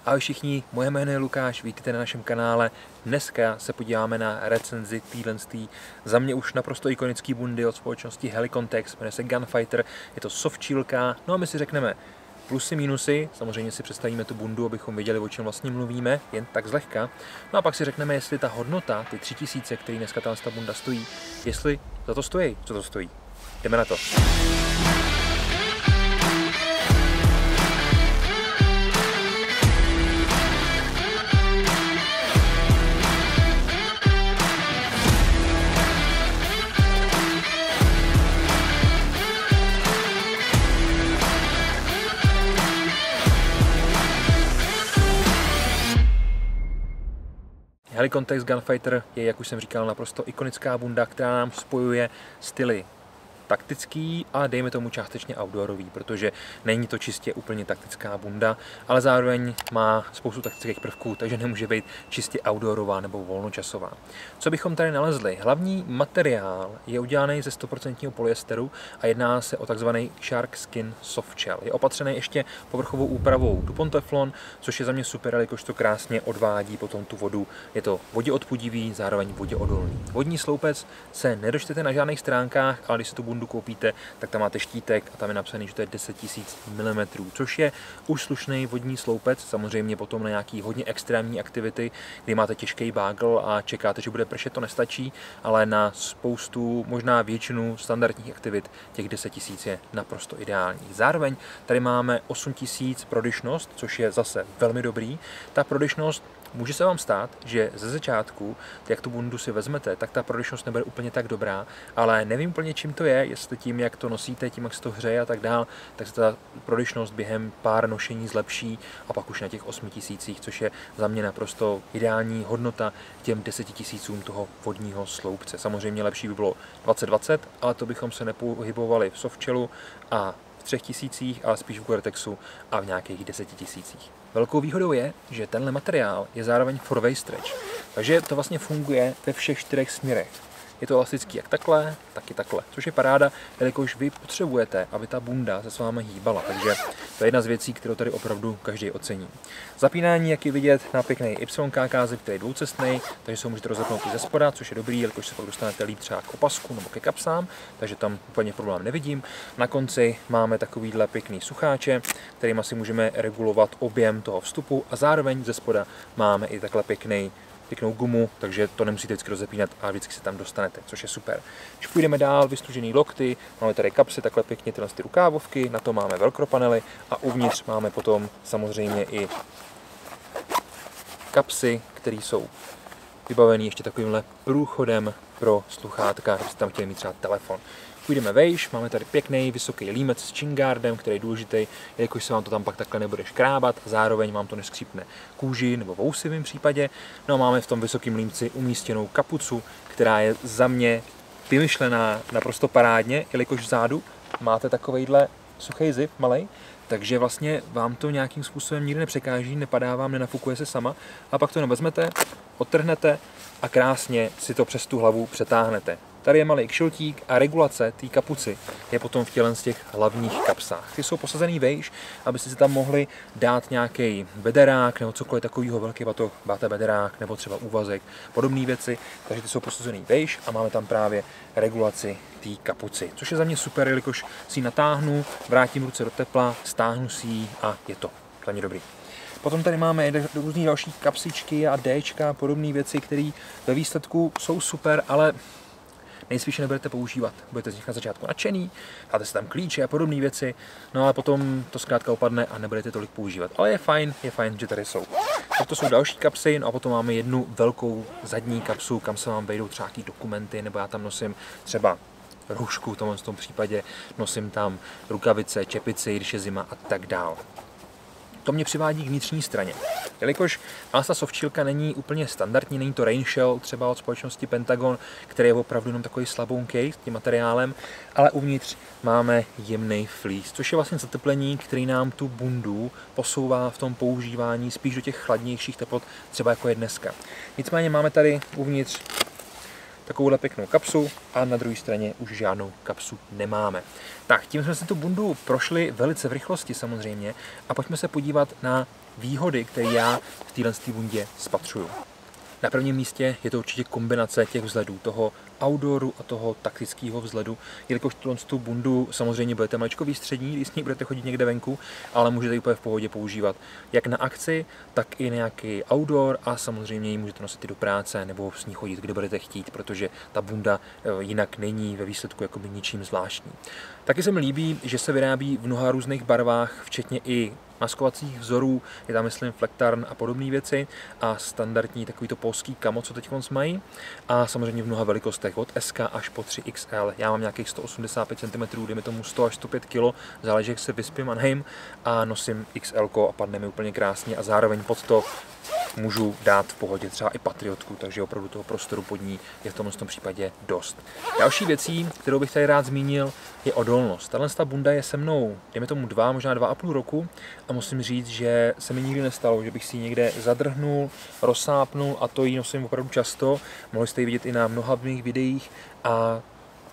Ahoj všichni, moje jméno je Lukáš, vítejte na našem kanále. Dneska se podíváme na recenzi téhle za mě už naprosto ikonický bundy od společnosti Helicontex, jmenuje se Gunfighter, je to softshellka, no a my si řekneme plusy, minusy, samozřejmě si představíme tu bundu, abychom věděli, o čem vlastně mluvíme, jen tak zlehka. No a pak si řekneme, jestli ta hodnota, ty 3000, který dneska ta bunda stojí, jestli za to stojí, co to stojí. Jdeme na to. Helicontex Gunfighter je, jak už jsem říkal, naprosto ikonická bunda, která nám spojuje styly taktický a dejme tomu částečně outdoorový, protože není to čistě úplně taktická bunda, ale zároveň má spoustu taktických prvků, takže nemůže být čistě outdoorová nebo volnočasová. Co bychom tady nalezli? Hlavní materiál je udělaný ze 100% polyesteru a jedná se o takzvaný Shark Skin Softshell. Je opatřený ještě povrchovou úpravou Dupont Teflon, což je za mě super, jelikož to krásně odvádí potom tu vodu. Je to voděodpudivý, zároveň voděodolný. Vodní sloupec se nedočtete na žádných stránkách, ale když se tu bundu koupíte, tak tam máte štítek a tam je napsaný, že to je 10 000 mm, což je už slušný vodní sloupec, samozřejmě potom na nějaký hodně extrémní aktivity, kdy máte těžký bágl a čekáte, že bude pršet, to nestačí, ale na spoustu, možná většinu standardních aktivit těch 10 000 je naprosto ideální. Zároveň tady máme 8000 prodyšnost, což je zase velmi dobrý. Ta prodyšnost může se vám stát, že ze začátku, jak tu bundu si vezmete, tak ta prodyšnost nebude úplně tak dobrá, ale nevím úplně čím to je, jestli tím, jak to nosíte, tím, jak se to hřeje a tak dál, tak se ta prodyšnost během pár nošení zlepší a pak už na těch 8000, což je za mě naprosto ideální hodnota těm 10 000 toho vodního sloupce. Samozřejmě lepší by bylo 2020, ale to bychom se nepohybovali v softshellu a v 3000, ale spíš v Gore-Texu a v nějakých 10 000. Velkou výhodou je, že tenhle materiál je zároveň four-way stretch, takže to vlastně funguje ve všech 4 směrech. Je to elastický jak takhle, tak i takhle, což je paráda, jelikož vy potřebujete, aby ta bunda se s vámi hýbala, takže to je jedna z věcí, kterou tady opravdu každý ocení. Zapínání, jak je vidět, na pěkný YK zip, který je dvoucestný, takže se ho můžete rozepnout i ze spoda, což je dobrý, jelikož se pak dostanete líp třeba k opasku nebo ke kapsám, takže tam úplně problém nevidím. Na konci máme takovýhle pěkný sucháče, kterým si můžeme regulovat objem toho vstupu a zároveň ze spoda máme i takhle pěknou gumu, takže to nemusíte vždycky rozepínat a vždycky se tam dostanete, což je super. Když půjdeme dál, vystužený lokty, máme tady kapsy, takhle pěkně tyhle rukávovky, na to máme velcro panely a uvnitř máme potom samozřejmě i kapsy, které jsou vybavené ještě takovýmhle průchodem pro sluchátka, když jste tam chtěli mít třeba telefon. Půjdeme vejš, máme tady pěkný vysoký límec s chinguardem, který je důležitý, jakož se vám to tam pak takhle nebude škrábat, a zároveň vám to neskřípne kůži nebo vousy v mém případě. No a máme v tom vysokém límci umístěnou kapucu, která je za mě vymyšlená naprosto parádně, jelikož vzadu máte takovejhle suchý zip malej, takže vlastně vám to nějakým způsobem nikdy nepřekáží, nepadá vám, nenafukuje se sama a pak to jenom vezmete, odtrhnete a krásně si to přes tu hlavu přetáhnete. Tady je malý kšiltík a regulace té kapuci je potom v těle z těch hlavních kapsách. Ty jsou posazený vejš, abyste si tam mohli dát nějaký bederák nebo cokoliv takového, velký batoh, máte bederák nebo třeba úvazek, podobné věci, takže ty jsou posazený vejš a máme tam právě regulaci té kapuci, což je za mě super, jelikož si ji natáhnu, vrátím ruce do tepla, stáhnu si ji a je to za mě dobrý. Potom tady máme různé další kapsičky a Dčka a podobné věci, které ve výsledku jsou super, ale nejspíše nebudete používat. Budete z nich na začátku nadšený, dáte si tam klíče a podobné věci, no a potom to zkrátka opadne a nebudete tolik používat. Ale je fajn, že tady jsou. Tak to jsou další kapsy, no a potom máme jednu velkou zadní kapsu, kam se vám vejdou třeba dokumenty, nebo já tam nosím třeba roušku, v tom případě nosím tam rukavice, čepici, když je zima a tak dál. To mě přivádí k vnitřní straně. Jelikož ta softshellka není úplně standardní, není to rain shell třeba od společnosti Pentagon, který je opravdu jenom takový slabounkej s tím materiálem, ale uvnitř máme jemný fleece, což je vlastně zateplení, který nám tu bundu posouvá v tom používání spíš do těch chladnějších teplot, třeba jako je dneska. Nicméně máme tady uvnitř takovouhle pěknou kapsu a na druhé straně už žádnou kapsu nemáme. Tak, tím jsme si tu bundu prošli velice v rychlosti samozřejmě a pojďme se podívat na výhody, které já v téhle bundě spatřuju. Na prvním místě je to určitě kombinace těch vzhledů, toho outdooru a toho taktického vzhledu, jelikož tu bundu samozřejmě budete maličko výstřední, když s ní budete chodit někde venku, ale můžete ji úplně v pohodě používat jak na akci, tak i nějaký outdoor a samozřejmě ji můžete nosit i do práce nebo s ní chodit, kde budete chtít, protože ta bunda jinak není ve výsledku jakoby ničím zvláštní. Taky se mi líbí, že se vyrábí v mnoha různých barvách, včetně i maskovacích vzorů, je tam myslím Flektarn a podobné věci a standardní takovýto polský kamo, co teď mají a samozřejmě v mnoha velikostech od SK až po 3XL. Já mám nějakých 185 cm, dejme tomu 100 až 105 kg, záleží, jak se vyspím a nejím a nosím XL a padne mi úplně krásně a zároveň pod to můžu dát v pohodě třeba i Patriotku, takže opravdu toho prostoru pod ní je v tomto případě dost. Další věcí, kterou bych tady rád zmínil, je odolnost. Tato bunda je se mnou, dejme tomu 2, možná 2,5 roku a musím říct, že se mi nikdy nestalo, že bych si ji někde zadrhnul, rozsápnul a to ji nosím opravdu často. Mohli jste ji vidět i na mnoha mých videích a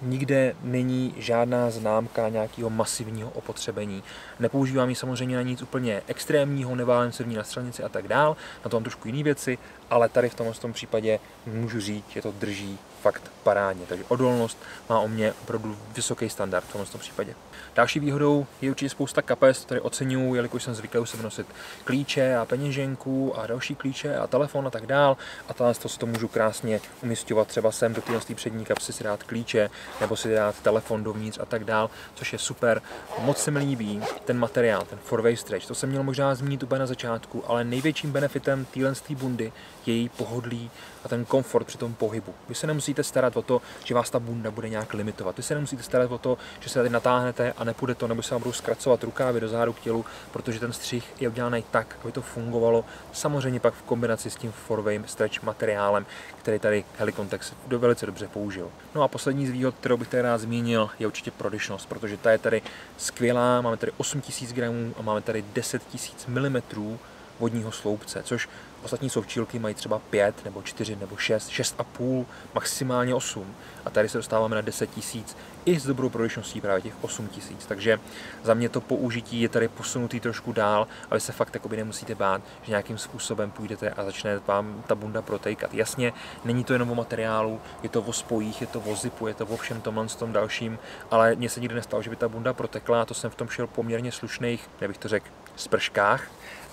nikde není žádná známka nějakého masivního opotřebení. Nepoužívám ji samozřejmě na nic úplně extrémního, neválím se v ní na střelnici a tak dál, na to mám trošku jiné věci, ale tady v tom případě můžu říct, že to drží fakt parádně. Takže odolnost má o mě opravdu vysoký standard v tomto případě. Další výhodou je určitě spousta kapes, které oceňuji, jelikož jsem zvyklý se nosit klíče a peněženku a další klíče a telefon a tak dál. A tohle si to můžu krásně umísťovat třeba sem do téhle přední kapsy si dát klíče nebo si dát telefon dovnitř a tak dál, což je super. Moc se mi líbí ten materiál, ten 4-way stretch. To jsem měl možná zmínit úplně na začátku, ale největším benefitem téhle bundy je její pohodlí a ten komfort při tom pohybu. Vy se nemusíte starat o to, že vás ta bunda bude nějak limitovat. Vy se nemusíte starat o to, že se tady natáhnete a nepůjde to, nebo se vám budou zkracovat rukávy do zádu k tělu, protože ten střih je udělaný tak, aby to fungovalo. Samozřejmě pak v kombinaci s tím 4-way stretch materiálem, který tady Helicontex velice dobře použil. No a poslední z výhod, kterou bych tady rád zmínil, je určitě prodyšnost, protože ta je tady skvělá. Máme tady 8000 gramů a máme tady 10 000 mm vodního sloupce, což ostatní sovčílky mají třeba 5 nebo 4 nebo 6, 6,5, maximálně 8. A tady se dostáváme na 10 000 i s dobrou prodyšností právě těch 8 000. Takže za mě to použití je tady posunutý trošku dál, ale se fakt jakoby nemusíte bát, že nějakým způsobem půjdete a začne vám ta bunda protékat. Jasně, není to jenom o materiálu, je to o spojích, je to o zipu, je to o všem tomhle s tom dalším, ale mně se nikdy nestalo, že by ta bunda protekla, to jsem v tom šel poměrně slušných, nebych to řekl, sprškách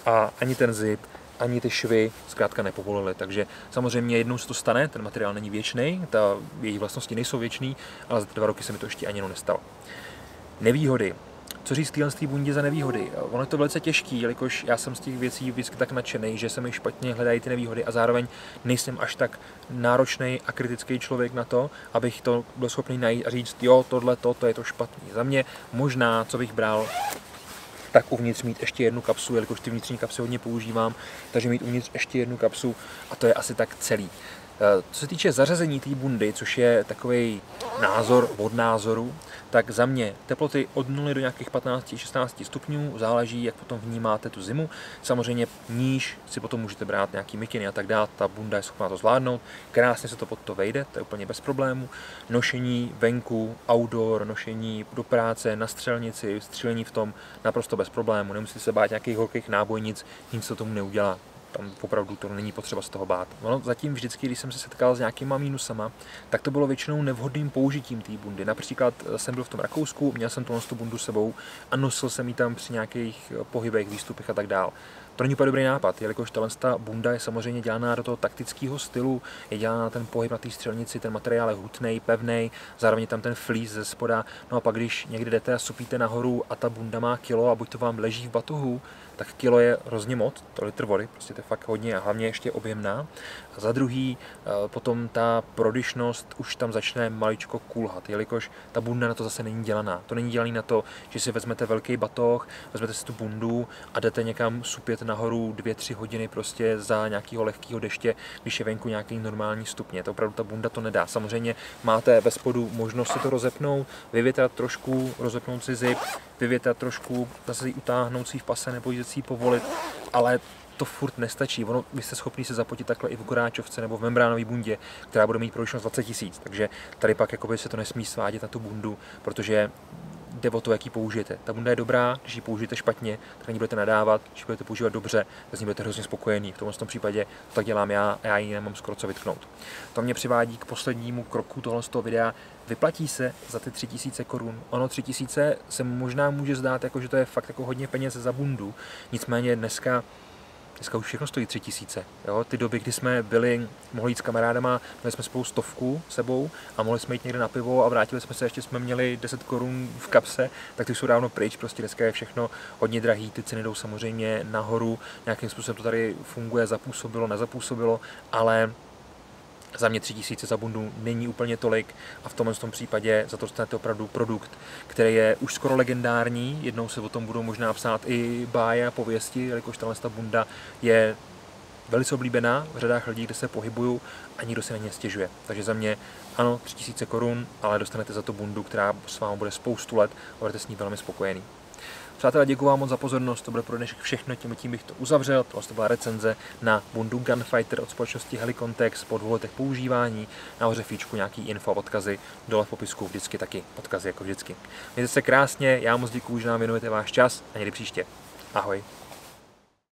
a ani ten zip, ani ty švy zkrátka nepovolily. Takže samozřejmě jednou se to stane, ten materiál není věčný, její vlastnosti nejsou věčný, ale za 2 roky se mi to ještě ani jednou nestalo. Nevýhody. Co říct z té bundě za nevýhody? Ono je to velice těžký, jelikož já jsem z těch věcí vždycky tak nadšený, že se mi špatně hledají ty nevýhody a zároveň nejsem až tak náročný a kritický člověk na to, abych to byl schopný najít a říct, jo, tohle, to je to špatný. Za mě možná, co bych bral, tak uvnitř mít ještě jednu kapsu, jelikož ty vnitřní kapsy hodně používám, takže mít uvnitř ještě jednu kapsu a to je asi tak celý. Co se týče zařazení té bundy, což je takový názor od názoru, tak za mě teploty od 0 do nějakých 15-16 stupňů, záleží, jak potom vnímáte tu zimu. Samozřejmě níž si potom můžete brát nějaký mikiny a tak dále, ta bunda je schopná to zvládnout, krásně se to pod to vejde, to je úplně bez problému. Nošení venku, outdoor, nošení do práce, na střelnici, střílení v tom naprosto bez problému, nemusíte se bát nějakých horkých nábojnic, nic to tomu neudělá. Tam opravdu to není potřeba z toho bát. No, zatím vždycky, když jsem se setkal s nějakýma mínusama, tak to bylo většinou nevhodným použitím té bundy. Například jsem byl v tom Rakousku, měl jsem tu bundu sebou a nosil jsem ji tam při nějakých pohybech, výstupech a tak dál. To není úplně dobrý nápad, jelikož ta bunda je samozřejmě dělaná do toho taktického stylu, je dělaná na ten pohyb na té střelnici, ten materiál je hutnej, pevnej, zároveň tam ten flíz ze spoda. No a pak když někdy jdete a supíte nahoru a ta bunda má kilo a buď to vám leží v batohu, tak kilo je hrozně moc, to litr vody, prostě to je fakt hodně a hlavně ještě objemná. A za druhý potom ta prodyšnost už tam začne maličko kulhat, jelikož ta bunda na to zase není dělaná. To není dělaný na to, že si vezmete velký batoh, vezmete si tu bundu a jdete někam supět nahoru 2-3 hodiny prostě za nějakého lehkého deště, když je venku nějaký normální stupně. To opravdu ta bunda to nedá. Samozřejmě máte ve spodu možnost si to rozepnout, vyvětrat trošku, rozepnout si zip, vyvětrat trošku, zase ji utáhnout si v pase nebo jít si ji povolit, ale to furt nestačí. Ono, vy jste schopni se zapotit takhle i v koráčovce nebo v membránové bundě, která bude mít prodyšnost 20 000. Takže tady pak jakoby se to nesmí svádět na tu bundu, protože jde o to, jak ji použijete. Ta bunda je dobrá, když ji použijete špatně, tak na ní budete nadávat, když ji budete používat dobře, tak z ní budete hrozně spokojený. V tomhle případě to tak dělám já a já ji nemám skoro co vytknout. To mě přivádí k poslednímu kroku tohle z toho videa. Vyplatí se za ty 3000 korun. Ono 3000 se možná může zdát, jako, že to je fakt jako hodně peněz za bundu. Nicméně dneska už všechno stojí 3000. Jo? Ty doby, kdy jsme mohli jít s kamarádama, měli jsme spolu 100 sebou a mohli jsme jít někde na pivo a vrátili jsme se, ještě jsme měli 10 korun v kapse, tak ty jsou dávno pryč. Prostě dneska je všechno hodně drahý, ty ceny jdou samozřejmě nahoru, nějakým způsobem to tady funguje, zapůsobilo, nezapůsobilo, ale za mě 3000 za bundu není úplně tolik a v tomhle případě za to dostanete opravdu produkt, který je už skoro legendární. Jednou se o tom budou možná psát i báje a pověsti, jelikož ta bunda je velice oblíbená v řadách lidí, kde se pohybuju a nikdo si na ně stěžuje. Takže za mě ano, 3000 korun, ale dostanete za to bundu, která s vámi bude spoustu let a budete s ní velmi spokojený. Přátelé, děkuji vám moc za pozornost, to bude pro dnešek všechno, tím bych to uzavřel. To byla recenze na bundu Gunfighter od společnosti Helicontex po 2 letech používání. Nahoře fíčku nějaký info, odkazy, dole v popisku vždycky taky odkazy jako vždycky. Mějte se krásně, já moc děkuji, že nám věnujete váš čas a někdy příště. Ahoj.